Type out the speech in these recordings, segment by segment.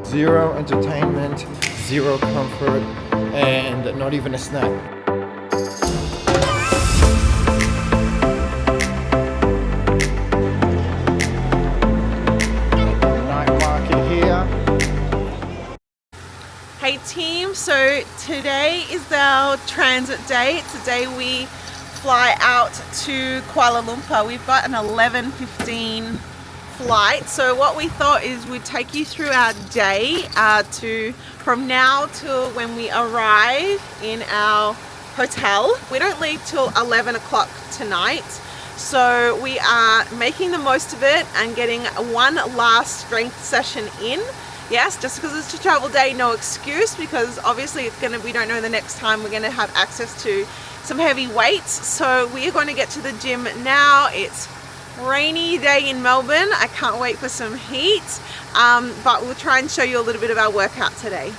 Zero entertainment, zero comfort, and not even a snack. Night market here. Hey team, so today is our transit day. Today we fly out to Kuala Lumpur. We've got an 11:15 flight. So what we thought is we'd take you through our day from now till when we arrive in our hotel. We don't leave till 11 o'clock tonight. So we are making the most of it and getting one last strength session in. Yes, just because it's a travel day, no excuse, because obviously we don't know the next time we're gonna have access to some heavy weights. So we are going to get to the gym now. It's rainy day in Melbourne. I can't wait for some heat, but we'll try and show you a little bit of our workout today.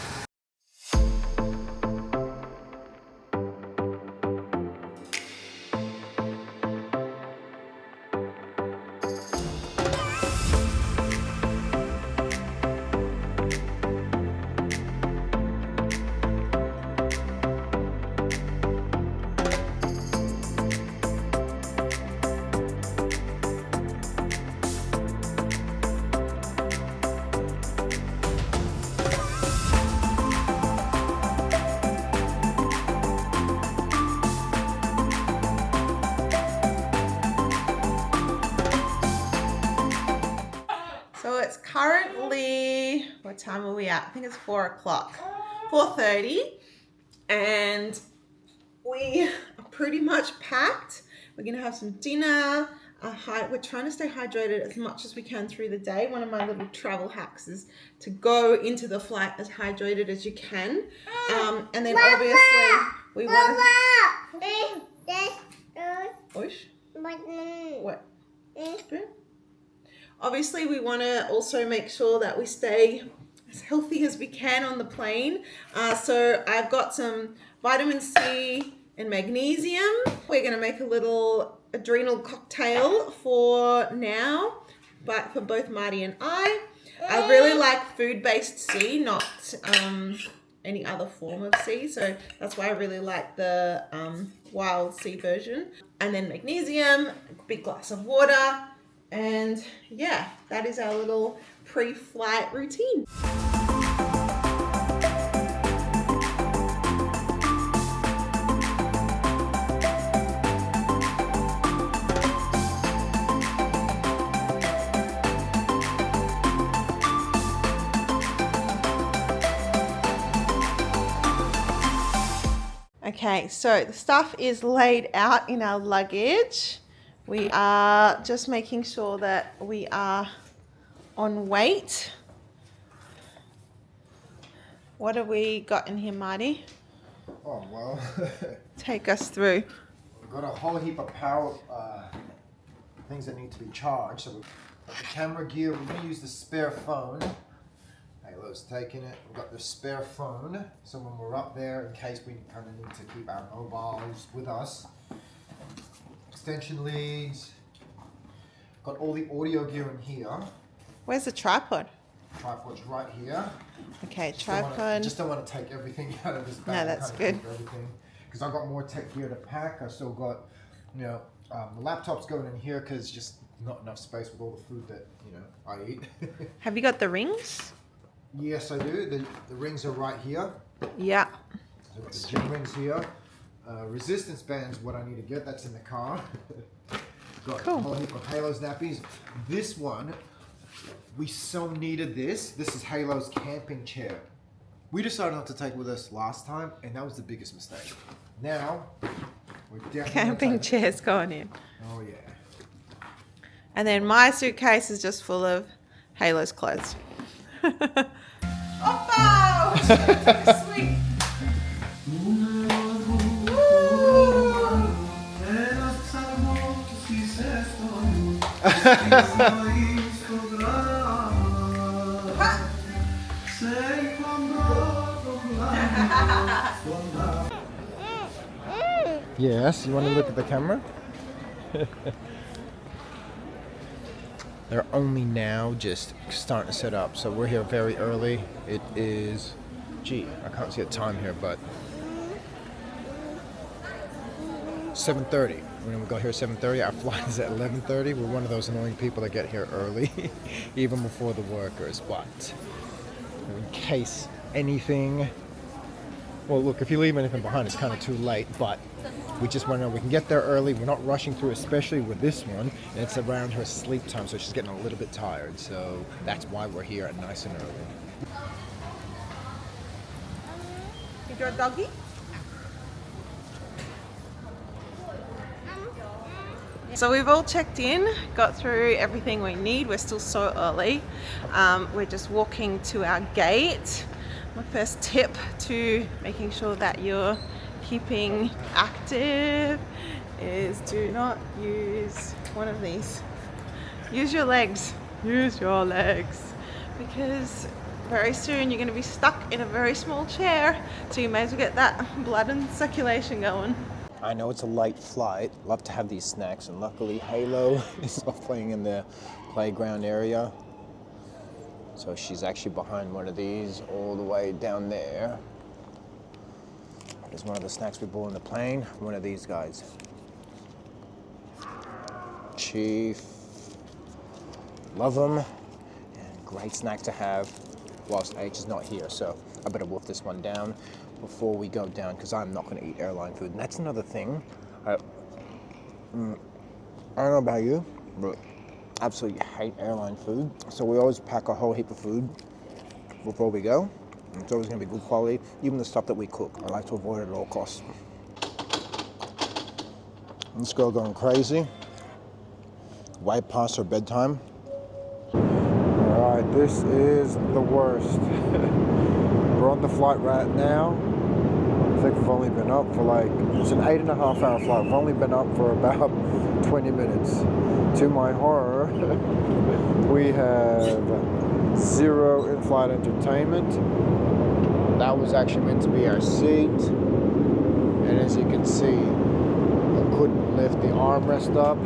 So it's currently, what time are we at? I think it's 4 o'clock, 4:30, and we are pretty much packed. We're gonna have some dinner. We're trying to stay hydrated as much as we can through the day. One of my little travel hacks is to go into the flight as hydrated as you can. And then obviously we want to... What? Spoon? Obviously, we want to also make sure that we stay as healthy as we can on the plane. So I've got some vitamin C and magnesium. We're going to make a little adrenal cocktail for now, but for both Marty and I. I really like food-based C, not any other form of C. So that's why I really like the wild C version. And then magnesium, a big glass of water. And yeah, that is our little pre-flight routine. Okay, so the stuff is laid out in our luggage. We are just making sure that we are on weight. What have we got in here, Marty? Oh, well. Take us through. We've got a whole heap of power things that need to be charged. So we've got the camera gear. We're going to use the spare phone. Halo's taking it. We've got the spare phone. So when we're up there, in case we kind of need to keep our mobiles with us. Extension leads. Got all the audio gear in here. Where's the tripod? Tripod's right here. Okay, tripod. Just don't want to take everything out of this bag. No, that's good. Because I've got more tech gear to pack. I've still got, the laptop's going in here because just not enough space with all the food that, I eat. Have you got the rings? Yes, I do. The rings are right here. Yeah. So the gym rings here. Resistance band's what I need to get. That's in the car. Got a whole heap of Halo's nappies. This one, we so needed this. This is Halo's camping chair. We decided not to take with us last time, and that was the biggest mistake. Now, we're definitely camping chair's going in. Oh yeah. And then my suitcase is just full of Halo's clothes. Oh, sweet. Yes, you want to look at the camera? They're only now just starting to set up, so we're here very early. It is, gee, I can't see a time here, but 7:30. When we got here at 7:30, our flight is at 11:30. We're one of those annoying people that get here early, even before the workers. But in case anything, well, look, if you leave anything behind, it's kind of too late. But we just want to know we can get there early. We're not rushing through, especially with this one. And it's around her sleep time, so she's getting a little bit tired. So that's why we're here at nice and early. Is your doggy? So we've all checked in, got through everything we need. We're still so early. We're just walking to our gate. My first tip to making sure that you're keeping active is do not use one of these. Use your legs. Use your legs. Because very soon you're going to be stuck in a very small chair. So you may as well get that blood and circulation going. I know it's a light flight. Love to have these snacks, and luckily Halo is off playing in the playground area. So she's actually behind one of these all the way down there. There's one of the snacks we bought on the plane, one of these guys. Chief. Love them. And great snack to have whilst H is not here. So I better wolf this one down before we go down, because I'm not going to eat airline food. And that's another thing. I don't know about you, but I absolutely hate airline food. So we always pack a whole heap of food before we go. And it's always going to be good quality, even the stuff that we cook. I like to avoid it at all costs. This girl going crazy. Way past her bedtime. All right, this is the worst. We're on the flight right now. I think we've only been up for it's an 8.5 hour flight. We've only been up for about 20 minutes. To my horror, we have 0 in-flight entertainment. That was actually meant to be our seat. And as you can see, I couldn't lift the armrest up.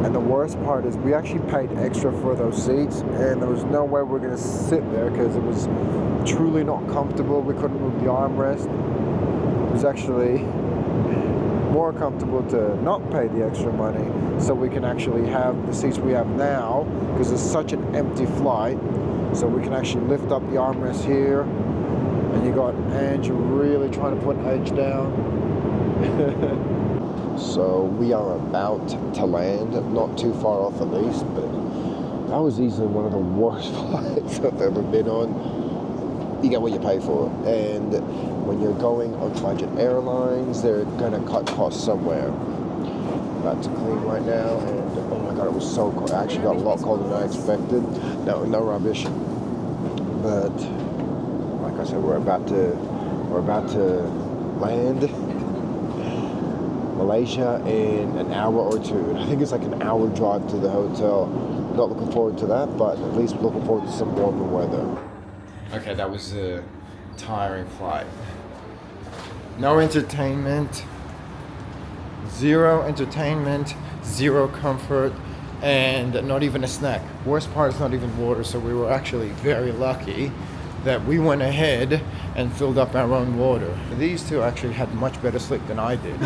And the worst part is we actually paid extra for those seats, and there was no way we were going to sit there because it was truly not comfortable. We couldn't move the armrest. It was actually more comfortable to not pay the extra money so we can actually have the seats we have now, because it's such an empty flight. So we can actually lift up the armrest here, and you got Andrew really trying to put an edge down. So we are about to land, not too far off at least, but that was easily one of the worst flights I've ever been on. You get what you pay for, and when you're going on budget airlines, they're gonna cut costs somewhere. About to clean right now, and oh my god, it was so cold. I actually got a lot colder than I expected. No rubbish, but like I said, we're about to land Malaysia in an hour or two. I think it's like an hour drive to the hotel. Not looking forward to that, but at least looking forward to some warmer weather. Okay, that was a tiring flight. No entertainment, 0 entertainment, 0 comfort, and not even a snack. Worst part is not even water, so we were actually very lucky that we went ahead and filled up our own water. These two actually had much better sleep than I did.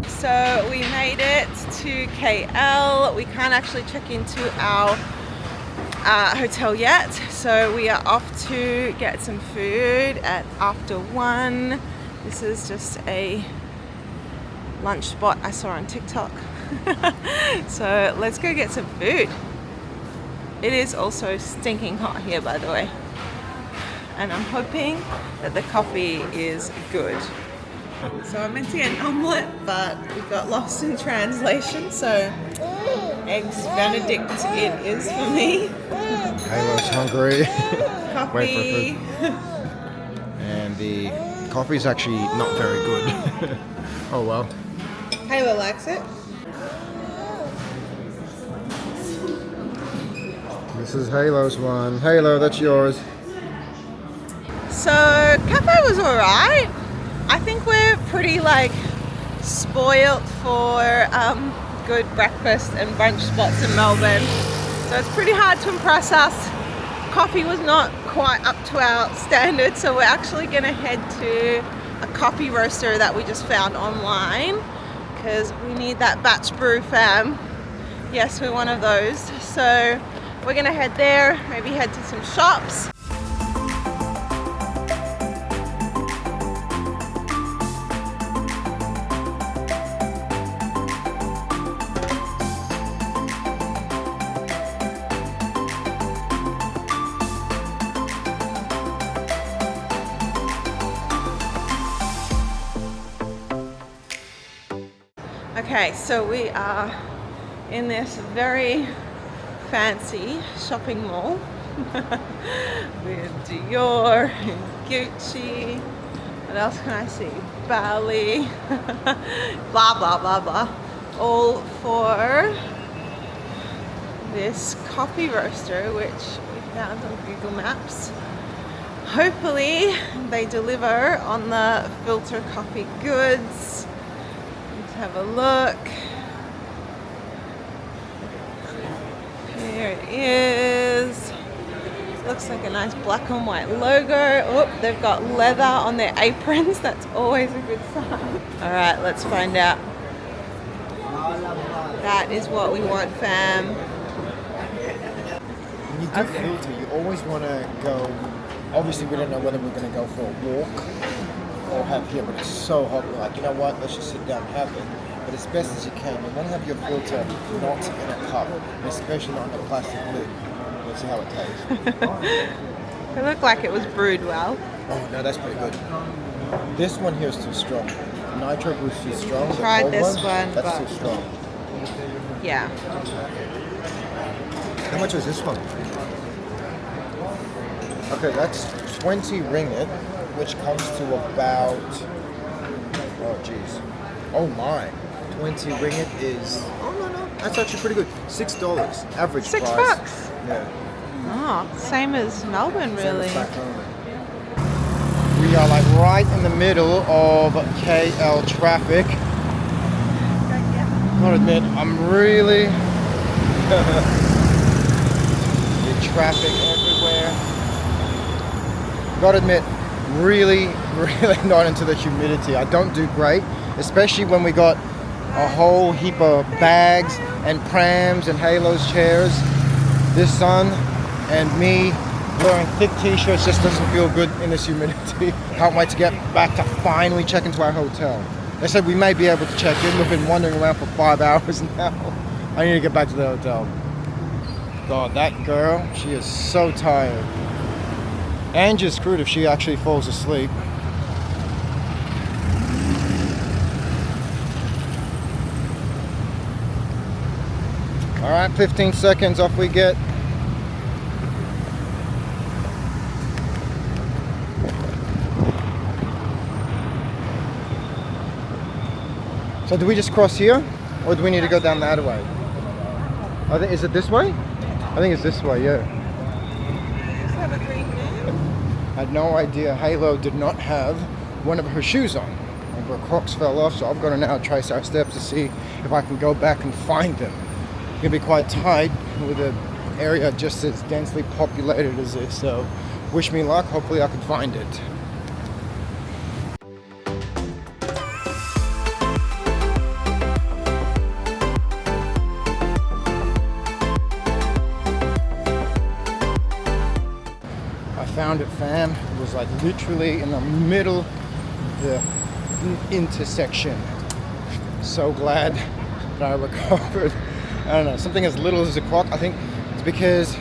So we made it to KL. We can't actually check into our hotel yet, so we are off to get some food at after 1. This is just a lunch spot I saw on TikTok. So let's go get some food. It is also stinking hot here, by the way, and I'm hoping that the coffee is good. So I meant to get an omelette, but we got lost in translation, so eggs Benedict it is for me. Halo's hungry. Coffee. Wait for food. And the coffee is actually not very good. Oh well. Halo likes it. This is Halo's one. Halo, that's yours. So cafe was alright. I think we're pretty like spoilt for good breakfast and brunch spots in Melbourne. So it's pretty hard to impress us. Coffee was not quite up to our standards, so we're actually going to head to a coffee roaster that we just found online because we need that batch brew, fam. Yes, we're one of those. So we're going to head there, maybe head to some shops. Okay, so we are in this very fancy shopping mall with Dior and Gucci. What else can I see? Bali, blah, blah, blah, blah. All for this coffee roaster, which we found on Google Maps. Hopefully they deliver on the filter coffee goods. Let's have a look. Here it is. Looks like a nice black and white logo. Oh, they've got leather on their aprons. That's always a good sign. All right, let's find out. That is what we want, fam. When you do filter, you always want to go. Obviously, we don't know whether we're going to go for a walk or have here, but it's so hot. We're like, you know what? Let's just sit down and have it. But as best as you can, you want to have your filter not in a cup, and especially not in a plastic lid. Let's see how it tastes. It looked like it was brewed well. Oh no, that's pretty good. This one here is too strong. Nitro was too strong. The Tried cold this one, that's but too strong. yeah. How much was this one? Okay, that's 20 ringgit, which comes to about, oh geez, oh my, 20 ringgit is, oh no, that's actually pretty good. $6, average price. $6? Yeah. Oh, same as Melbourne, Same really. as back home. We are like right in the middle of KL traffic. Gotta admit, I'm really the traffic everywhere. Gotta admit, really not into the humidity. I don't do great, especially when we got a whole heap of bags and prams and Halos chairs. This sun and me wearing thick t-shirts just doesn't feel good in this humidity. Can't wait to get back to finally check into our hotel. They said we may be able to check in. We've been wandering around for 5 hours now. I need to get back to the hotel. God, that girl, she is so tired. Angie's screwed if she actually falls asleep. All right, 15 seconds, off we get. So do we just cross here, or do we need to go down the other way? Is it this way? I think it's this way, yeah. I had no idea Halo did not have one of her shoes on. And her Crocs fell off, so I've got to now trace our steps to see if I can go back and find them. It's going to be quite tight with an area just as densely populated as this, so wish me luck. Hopefully I can find it. Found it, fam. It was like literally in the middle of the intersection. So glad that I recovered. I don't know, something as little as a clock. I think it's because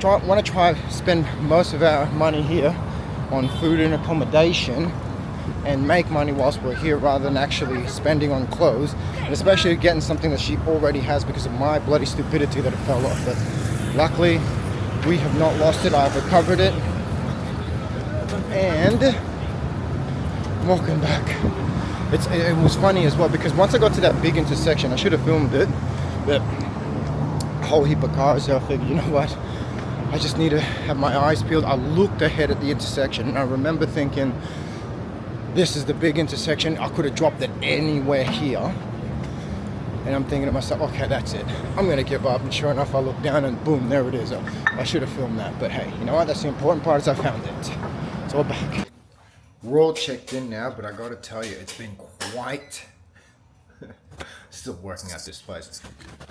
I want to try to spend most of our money here on food and accommodation and make money whilst we're here rather than actually spending on clothes, and especially getting something that she already has because of my bloody stupidity that it fell off. But luckily we have not lost it. I've recovered it, and walking back. It was funny as well because once I got to that big intersection, I should have filmed it, but a whole heap of cars, so I figured, you know what, I just need to have my eyes peeled. I looked ahead at the intersection and I remember thinking, this is the big intersection, I could have dropped it anywhere here. And I'm thinking to myself, okay, that's it, I'm gonna give up. And sure enough, I look down and boom, there it is. I should have filmed that, but hey, you know what, that's the important part, is I found it. It's all back. We're all checked in now, but I gotta tell you, it's been quite, still working at this place.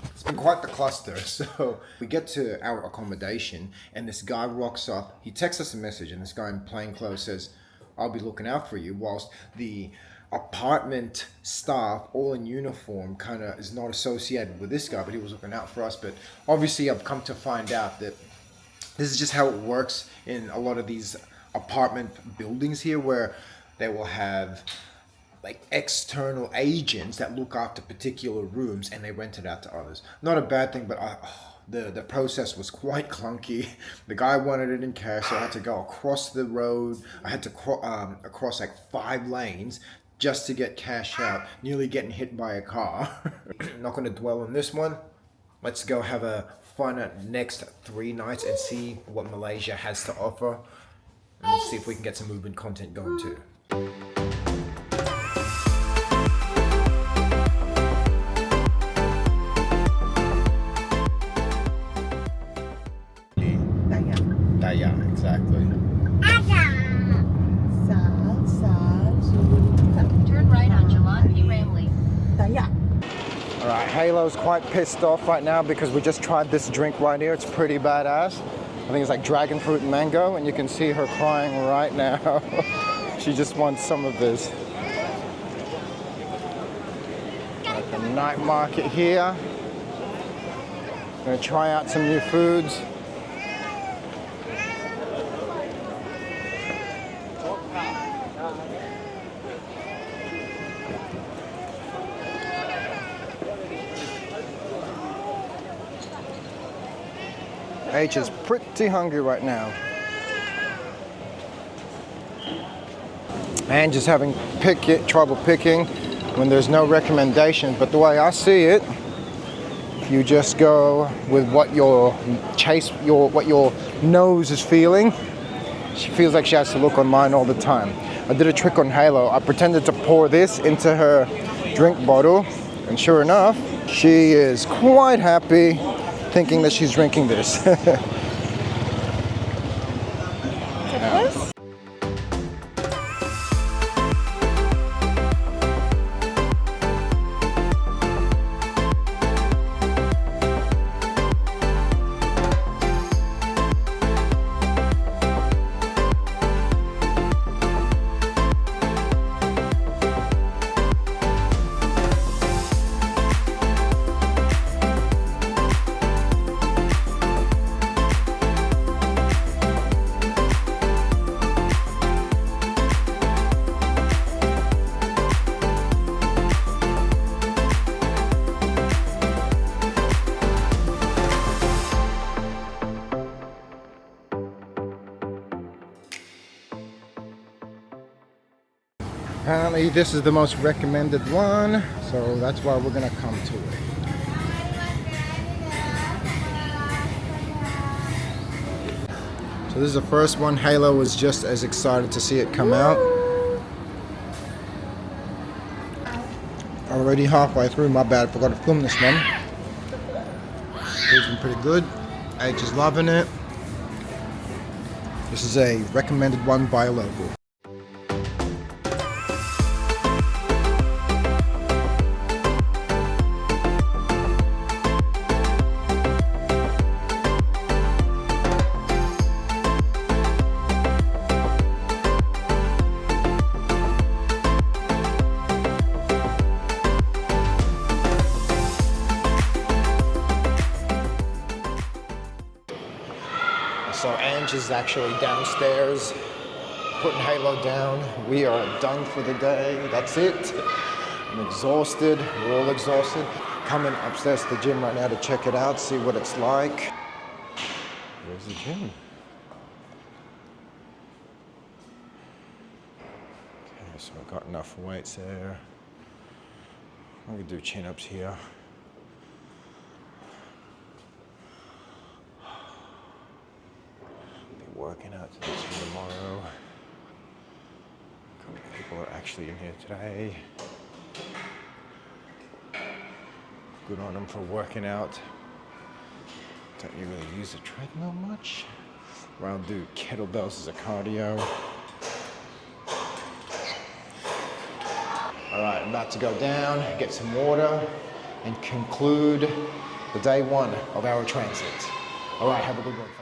It's been quite the cluster. So we get to our accommodation and this guy rocks up, he texts us a message, and this guy in plain clothes says, I'll be looking out for you, whilst the apartment staff, all in uniform, kind of is not associated with this guy, but he was looking out for us. But obviously I've come to find out that this is just how it works in a lot of these apartment buildings here, where they will have like external agents that look after particular rooms and they rent it out to others. Not a bad thing, but the process was quite clunky. The guy wanted it in cash, so I had to go across the road. I had to across like 5 lanes just to get cash out, nearly getting hit by a car. Not going to dwell on this one. Let's go have a fun next 3 nights and see what Malaysia has to offer. And let's see if we can get some movement content going too. Daya, exactly. Turn right on Jalan P. Ramlee. Alright, Halo's quite pissed off right now because we just tried this drink right here. It's pretty badass. I think it's like dragon fruit and mango, and you can see her crying right now. She just wants some of this. At the night market here. Gonna try out some new foods. H is pretty hungry right now. And just having trouble picking when there's no recommendation. But the way I see it, you just go with what your nose is feeling. She feels like she has to look on mine all the time. I did a trick on Halo. I pretended to pour this into her drink bottle, and sure enough, she is quite happy thinking that she's drinking this. Apparently this is the most recommended one, so that's why we're gonna come to it. So this is the first one. Halo was just as excited to see it come out. Already halfway through, my bad, forgot to film this one. It's been pretty good. H is loving it. This is a recommended one by a local. So Ange is actually downstairs putting Halo down. We are done for the day. That's it. I'm exhausted. We're all exhausted. Coming upstairs to the gym right now to check it out, see what it's like. Where's the gym? Okay, so we're got enough weights there. I'm gonna do chin-ups here. Be working out to this for tomorrow. A couple of people are actually in here today. Good on them for working out. Don't you really use the treadmill much? Well, I'll do kettlebells as a cardio. All right, I'm about to go down, get some water, and conclude the day one of our transit. All right, have a good one.